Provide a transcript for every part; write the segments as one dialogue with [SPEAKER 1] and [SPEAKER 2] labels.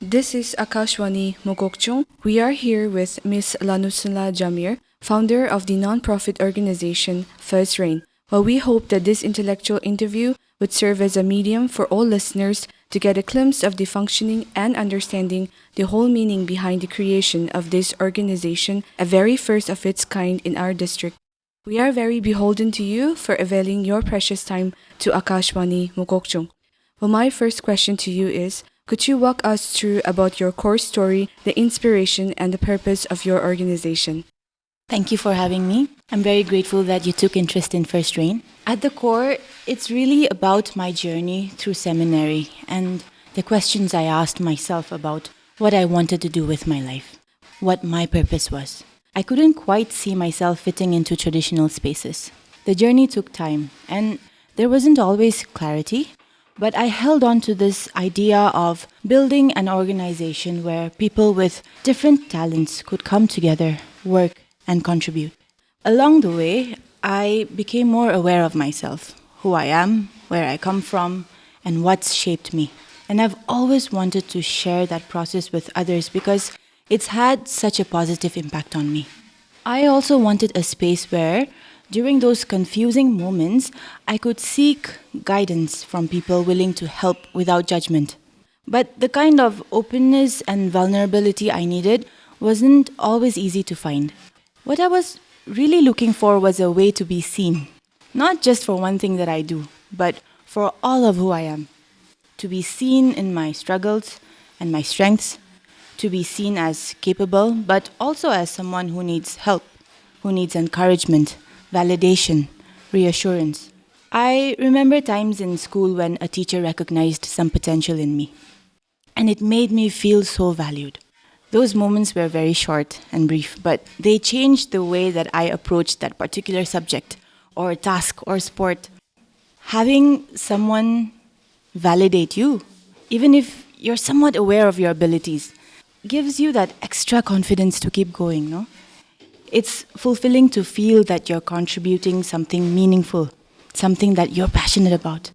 [SPEAKER 1] This is Akashwani Mokokchung. We are here with Ms. Lanusenla Jamir, founder of the non-profit organization First Rain. Well, we hope that this intellectual interview would serve as a medium for all listeners to get a glimpse of the functioning and understanding the whole meaning behind the creation of this organization, a very first of its kind in our district. We are very beholden to you for availing your precious time to Akashwani Mokokchung. Well, my first question to you is, could you walk us through about your core story, the inspiration, and the purpose of your organization?
[SPEAKER 2] Thank you for having me. I'm very grateful that you took interest in First Rain. At the core, it's really about my journey through seminary and the questions I asked myself about what I wanted to do with my life, what my purpose was. I couldn't quite see myself fitting into traditional spaces. The journey took time, and there wasn't always clarity. But I held on to this idea of building an organization where people with different talents could come together, work, and contribute. Along the way, I became more aware of myself, who I am, where I come from, and what's shaped me. And I've always wanted to share that process with others because it's had such a positive impact on me. I also wanted a space where during those confusing moments, I could seek guidance from people willing to help without judgment. But the kind of openness and vulnerability I needed wasn't always easy to find. What I was really looking for was a way to be seen, not just for one thing that I do, but for all of who I am. To be seen in my struggles and my strengths, to be seen as capable, but also as someone who needs help, who needs encouragement, validation, reassurance. I remember times in school when a teacher recognized some potential in me, and it made me feel so valued. Those moments were very short and brief, but they changed the way that I approached that particular subject or task or sport. Having someone validate you, even if you're somewhat aware of your abilities, gives you that extra confidence to keep going, no? It's fulfilling to feel that you're contributing something meaningful, something that you're passionate about.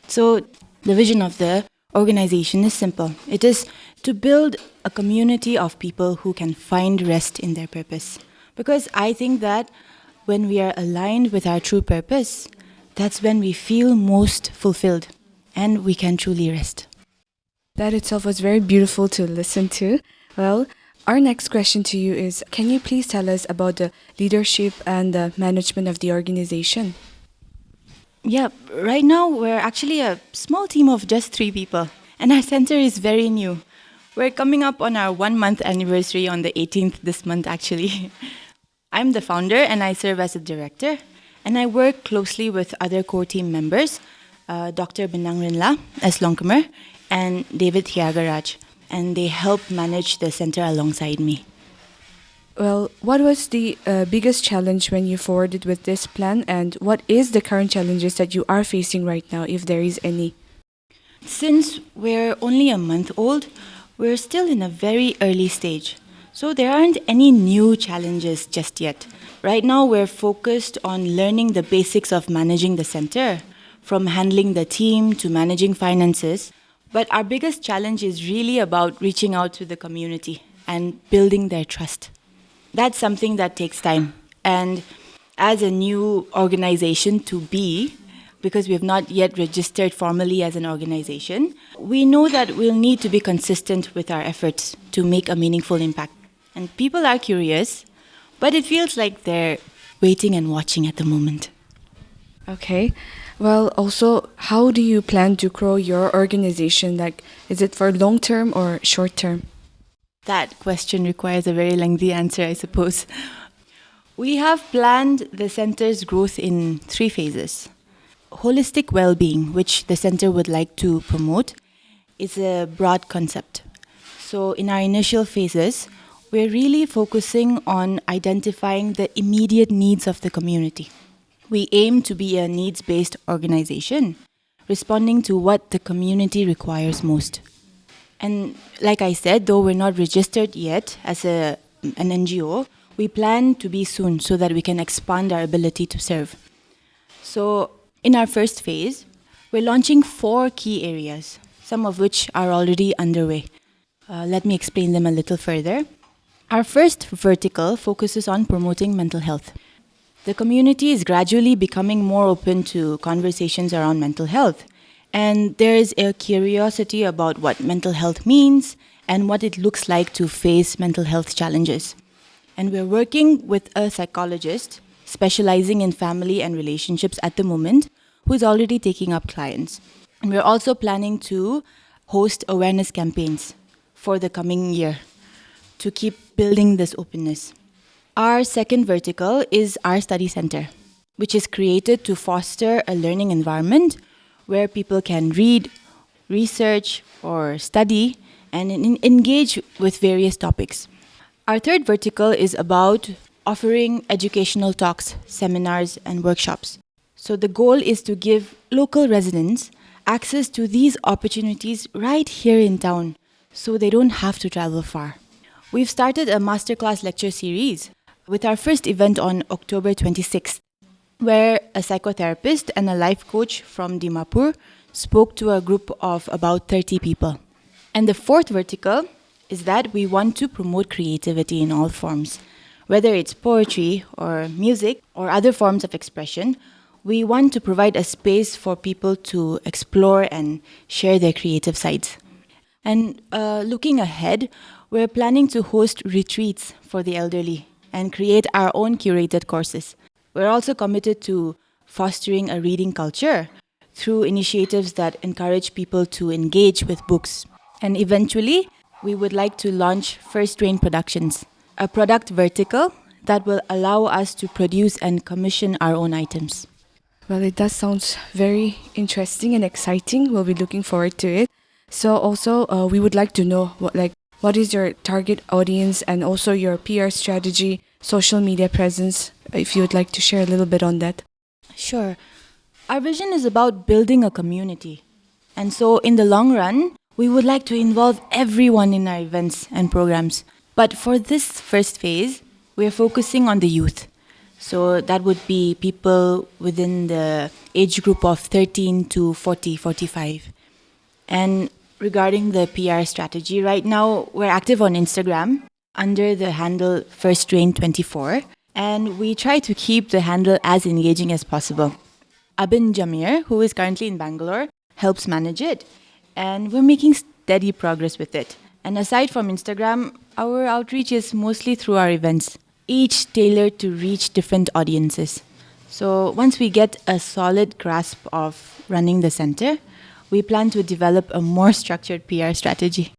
[SPEAKER 2] So the vision of the organization is simple. It is to build a community of people who can find rest in their purpose. Because I think that when we are aligned with our true purpose, that's when we feel most fulfilled and we can truly rest.
[SPEAKER 1] That itself was very beautiful to listen to. Well, our next question to you is, can you please tell us about the leadership and the management of the organization?
[SPEAKER 2] Yeah, right now we're actually a small team of just 3 people, and our center is very new. We're coming up on our 1-month anniversary on the 18th this month, actually. I'm the founder and I serve as a director, and I work closely with other core team members, Dr. Lanusenla as Longkamer and David Thiagaraj, and they help manage the center alongside me.
[SPEAKER 1] Well, what was the biggest challenge when you forwarded with this plan, and what is the current challenges that you are facing right now, if there is any?
[SPEAKER 2] Since we're only a month old, we're still in a very early stage. So there aren't any new challenges just yet. Right now, we're focused on learning the basics of managing the center, from handling the team to managing finances. But our biggest challenge is really about reaching out to the community and building their trust. That's something that takes time. And as a new organization to be, because we have not yet registered formally as an organization, we know that we'll need to be consistent with our efforts to make a meaningful impact. And people are curious, but it feels like they're waiting and watching at the moment.
[SPEAKER 1] Okay. Well, also, how do you plan to grow your organization? Like, is it for long term or short term?
[SPEAKER 2] That question requires a very lengthy answer, I suppose. We have planned the center's growth in 3 phases. Holistic well-being, which the center would like to promote, is a broad concept. So in our initial phases, we're really focusing on identifying the immediate needs of the community. We aim to be a needs-based organization, responding to what the community requires most. And like I said, though we're not registered yet as an NGO, we plan to be soon so that we can expand our ability to serve. So in our first phase, we're launching 4 key areas, some of which are already underway. Let me explain them a little further. Our first vertical focuses on promoting mental health. The community is gradually becoming more open to conversations around mental health. And there is a curiosity about what mental health means and what it looks like to face mental health challenges. And we're working with a psychologist specializing in family and relationships at the moment who is already taking up clients. And we're also planning to host awareness campaigns for the coming year to keep building this openness. Our second vertical is our study center, which is created to foster a learning environment where people can read, research, or study and engage with various topics. Our third vertical is about offering educational talks, seminars, and workshops. So the goal is to give local residents access to these opportunities right here in town so they don't have to travel far. We've started a Masterclass lecture series with our first event on October 26th, where a psychotherapist and a life coach from Dimapur spoke to a group of about 30 people. And the fourth vertical is that we want to promote creativity in all forms. Whether it's poetry or music or other forms of expression, we want to provide a space for people to explore and share their creative sides. And looking ahead, we're planning to host retreats for the elderly and create our own curated courses. We're also committed to fostering a reading culture through initiatives that encourage people to engage with books. And eventually, we would like to launch First Rain Productions, a product vertical that will allow us to produce and commission our own items.
[SPEAKER 1] Well, it does sound very interesting and exciting. We'll be looking forward to it. So also, we would like to know what is your target audience and also your PR strategy, social media presence, if you would like to share a little bit on that.
[SPEAKER 2] Sure. Our vision is about building a community. And so in the long run, we would like to involve everyone in our events and programs. But for this first phase, we are focusing on the youth. So that would be people within the age group of 13 to 40, 45. And regarding the PR strategy, right now we're active on Instagram under the handle FirstRain24. And we try to keep the handle as engaging as possible. Jamir, who is currently in Bangalore, helps manage it. And we're making steady progress with it. And aside from Instagram, our outreach is mostly through our events, each tailored to reach different audiences. So once we get a solid grasp of running the center, we plan to develop a more structured PR strategy.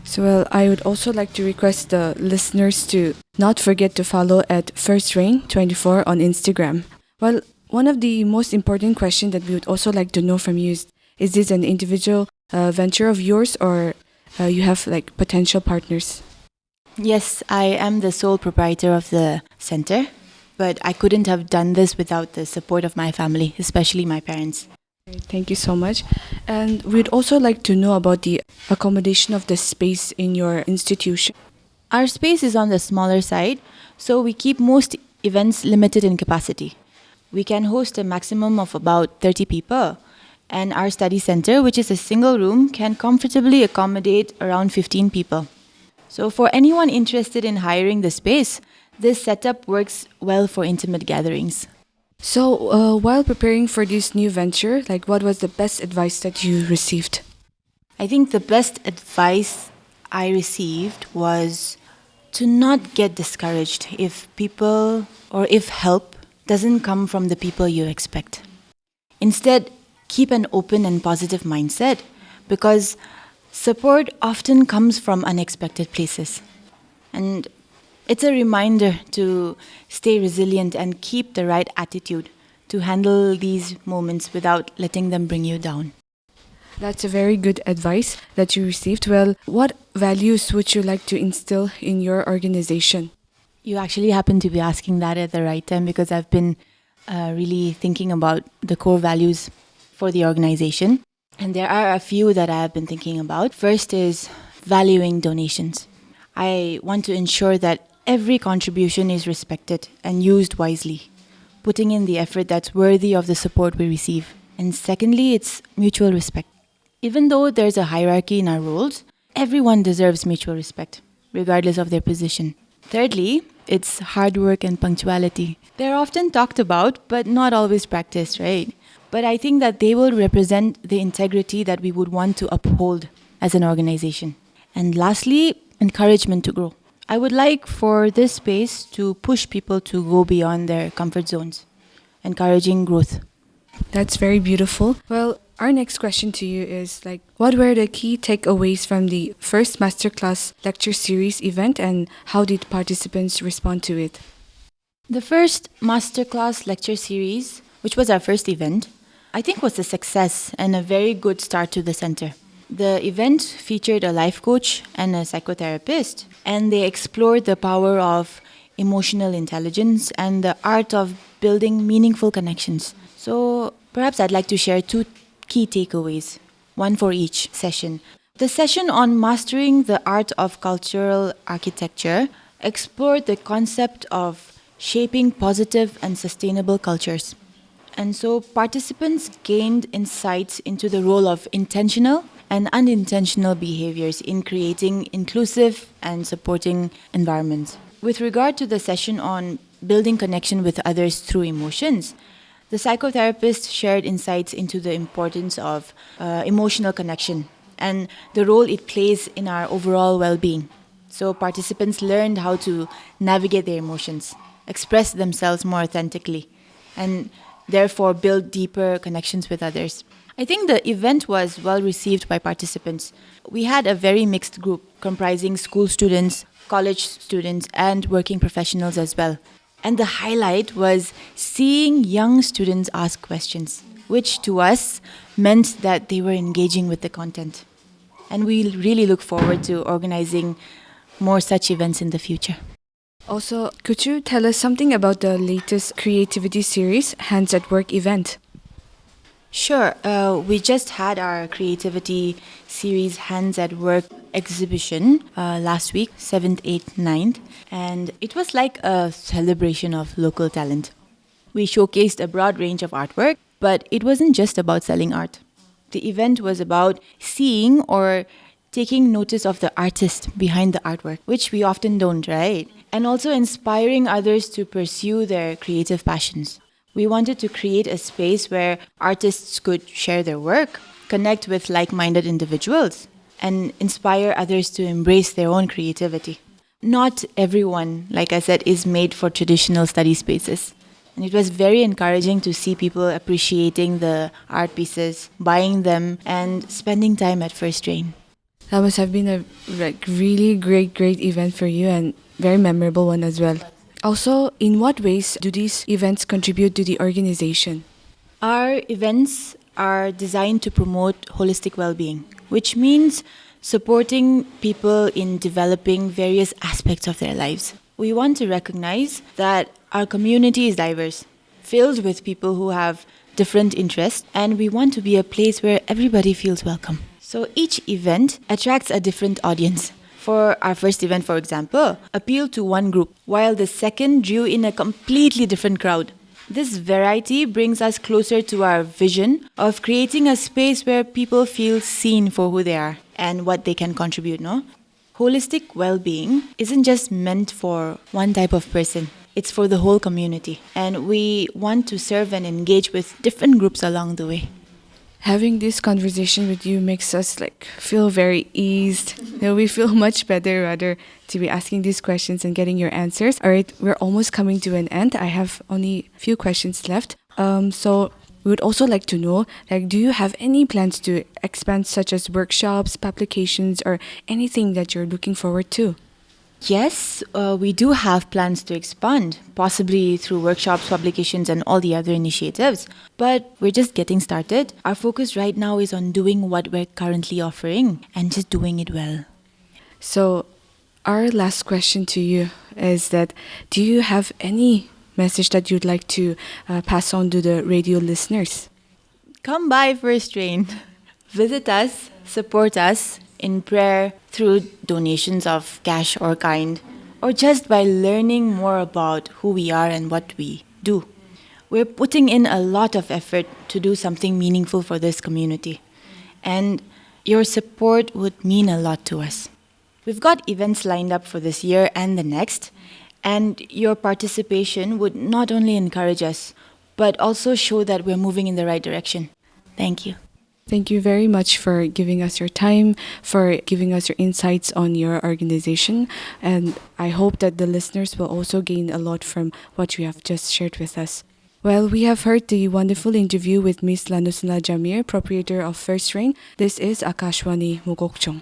[SPEAKER 1] So, well, I would also like to request the listeners to not forget to follow at FirstRain24 on Instagram. Well, one of the most important questions that we would also like to know from you is this an individual venture of yours or you have potential partners?
[SPEAKER 2] Yes, I am the sole proprietor of the center, but I couldn't have done this without the support of my family, especially my parents.
[SPEAKER 1] Thank you so much. And we'd also like to know about the accommodation of the space in your institution.
[SPEAKER 2] Our space is on the smaller side, so we keep most events limited in capacity. We can host a maximum of about 30 people, and our study center, which is a single room, can comfortably accommodate around 15 people. So for anyone interested in hiring the space, this setup works well for intimate gatherings.
[SPEAKER 1] So while preparing for this new venture, what was the best advice that you received?
[SPEAKER 2] I think the best advice I received was to not get discouraged if people or if help doesn't come from the people you expect. Instead, keep an open and positive mindset because support often comes from unexpected places. And it's a reminder to stay resilient and keep the right attitude to handle these moments without letting them bring you down.
[SPEAKER 1] That's a very good advice that you received. Well, what values would you like to instill in your organization?
[SPEAKER 2] You actually happen to be asking that at the right time because I've been really thinking about the core values for the organization. And there are a few that I have been thinking about. First is valuing donations. I want to ensure that every contribution is respected and used wisely, putting in the effort that's worthy of the support we receive. And secondly, it's mutual respect. Even though there's a hierarchy in our roles, Everyone deserves mutual respect, regardless of their position. Thirdly, it's hard work and punctuality. They're often talked about, but not always practiced, right? But I think that they will represent the integrity that we would want to uphold as an organization. And lastly, encouragement to grow. I would like for this space to push people to go beyond their comfort zones, encouraging growth.
[SPEAKER 1] That's very beautiful. Well, our next question to you is what were the key takeaways from the first Masterclass lecture series event and how did participants respond to it?
[SPEAKER 2] The first Masterclass lecture series, which was our first event, I think was a success and a very good start to the center. The event featured a life coach and a psychotherapist, and they explored the power of emotional intelligence and the art of building meaningful connections. So perhaps I'd like to share two key takeaways, one for each session. The session on mastering the art of cultural architecture explored the concept of shaping positive and sustainable cultures. And so participants gained insights into the role of intentional and unintentional behaviors in creating inclusive and supporting environments. With regard to the session on building connection with others through emotions, the psychotherapist shared insights into the importance of emotional connection and the role it plays in our overall well-being. So participants learned how to navigate their emotions, express themselves more authentically, and therefore build deeper connections with others. I think the event was well received by participants. We had a very mixed group comprising school students, college students, and working professionals as well. And the highlight was seeing young students ask questions, which to us meant that they were engaging with the content. And we really look forward to organizing more such events in the future.
[SPEAKER 1] Also, could you tell us something about the latest creativity series, Hands at Work event?
[SPEAKER 2] Sure. We just had our creativity series Hands at Work exhibition last week, 7th, 8th, 9th. And it was like a celebration of local talent. We showcased a broad range of artwork, but it wasn't just about selling art. The event was about seeing or taking notice of the artist behind the artwork, which we often don't, right? And also inspiring others to pursue their creative passions. We wanted to create a space where artists could share their work, connect with like-minded individuals, and inspire others to embrace their own creativity. Not everyone, like I said, is made for traditional study spaces. And it was very encouraging to see people appreciating the art pieces, buying them, and spending time at First Rain.
[SPEAKER 1] That must have been a really great event for you and very memorable one as well. Also, in what ways do these events contribute to the organization?
[SPEAKER 2] Our events are designed to promote holistic well-being, which means supporting people in developing various aspects of their lives. We want to recognize that our community is diverse, filled with people who have different interests, and we want to be a place where everybody feels welcome. So each event attracts a different audience. For our first event, for example, appealed to one group, while the second drew in a completely different crowd. This variety brings us closer to our vision of creating a space where people feel seen for who they are and what they can contribute, no? Holistic well-being isn't just meant for one type of person. It's for the whole community. And we want to serve and engage with different groups along the way.
[SPEAKER 1] Having this conversation with you makes us feel very eased. We feel much better rather to be asking these questions and getting your answers. All right, we're almost coming to an end. I have only a few questions left. So we would also like to know, do you have any plans to expand such as workshops, publications, or anything that you're looking forward to?
[SPEAKER 2] Yes, we do have plans to expand, possibly through workshops, publications, and all the other initiatives. But we're just getting started. Our focus right now is on doing what we're currently offering and just doing it well.
[SPEAKER 1] So our last question to you is that, do you have any message that you'd like to pass on to the radio listeners?
[SPEAKER 2] Come by First Rain. Visit us, support us in prayer, through donations of cash or kind, or just by learning more about who we are and what we do. We're putting in a lot of effort to do something meaningful for this community. And Your support would mean a lot to us. We've got events lined up for this year and the next, and your participation would not only encourage us, but also show that we're moving in the right direction. Thank you.
[SPEAKER 1] Thank you very much for giving us your time, for giving us your insights on your organization. And I hope that the listeners will also gain a lot from what you have just shared with us. Well, we have heard the wonderful interview with Ms. Lanusenla Jamir, proprietor of First Rain. This is Akashwani Mokokchung.